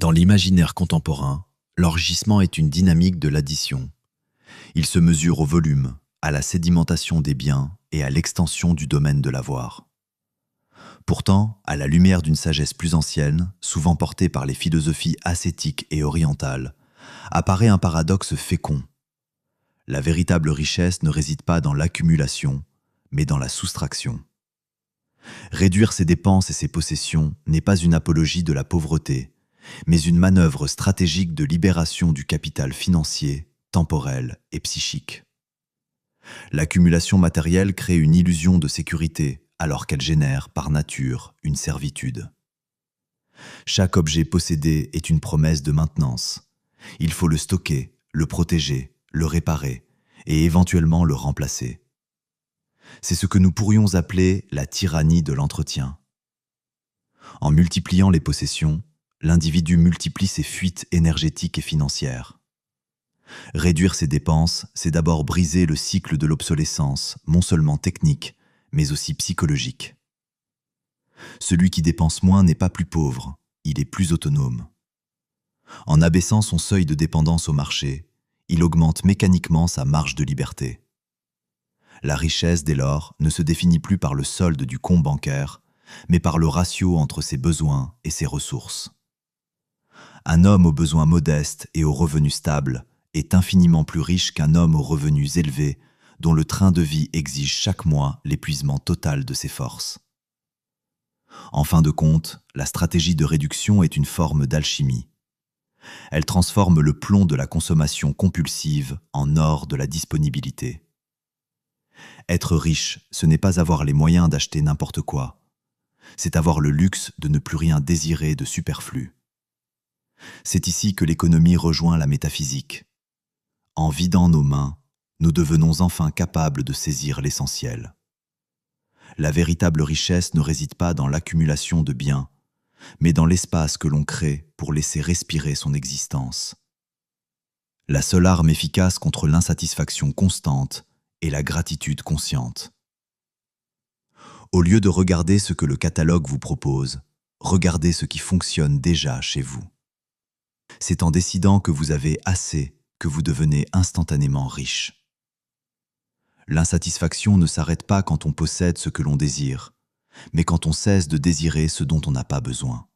Dans l'imaginaire contemporain, l'enrichissement est une dynamique de l'addition. Il se mesure au volume, à la sédimentation des biens et à l'extension du domaine de l'avoir. Pourtant, à la lumière d'une sagesse plus ancienne, souvent portée par les philosophies ascétiques et orientales, apparaît un paradoxe fécond. La véritable richesse ne réside pas dans l'accumulation, mais dans la soustraction. Réduire ses dépenses et ses possessions n'est pas une apologie de la pauvreté, mais une manœuvre stratégique de libération du capital financier, temporel et psychique. L'accumulation matérielle crée une illusion de sécurité, alors qu'elle génère, par nature, une servitude. Chaque objet possédé est une promesse de maintenance. Il faut le stocker, le protéger, le réparer et éventuellement le remplacer. C'est ce que nous pourrions appeler la tyrannie de l'entretien. En multipliant les possessions, l'individu multiplie ses fuites énergétiques et financières. Réduire ses dépenses, c'est d'abord briser le cycle de l'obsolescence, non seulement technique, mais aussi psychologique. Celui qui dépense moins n'est pas plus pauvre, il est plus autonome. En abaissant son seuil de dépendance au marché, il augmente mécaniquement sa marge de liberté. La richesse, dès lors, ne se définit plus par le solde du compte bancaire, mais par le ratio entre ses besoins et ses ressources. Un homme aux besoins modestes et aux revenus stables est infiniment plus riche qu'un homme aux revenus élevés dont le train de vie exige chaque mois l'épuisement total de ses forces. En fin de compte, la stratégie de réduction est une forme d'alchimie. Elle transforme le plomb de la consommation compulsive en or de la disponibilité. Être riche, ce n'est pas avoir les moyens d'acheter n'importe quoi. C'est avoir le luxe de ne plus rien désirer de superflu. C'est ici que l'économie rejoint la métaphysique. En vidant nos mains, nous devenons enfin capables de saisir l'essentiel. La véritable richesse ne réside pas dans l'accumulation de biens, mais dans l'espace que l'on crée pour laisser respirer son existence. La seule arme efficace contre l'insatisfaction constante est la gratitude consciente. Au lieu de regarder ce que le catalogue vous propose, regardez ce qui fonctionne déjà chez vous. C'est en décidant que vous avez assez que vous devenez instantanément riche. L'insatisfaction ne s'arrête pas quand on possède ce que l'on désire, mais quand on cesse de désirer ce dont on n'a pas besoin.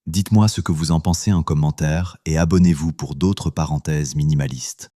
Dites-moi ce que vous en pensez en commentaire et abonnez-vous pour d'autres parenthèses minimalistes.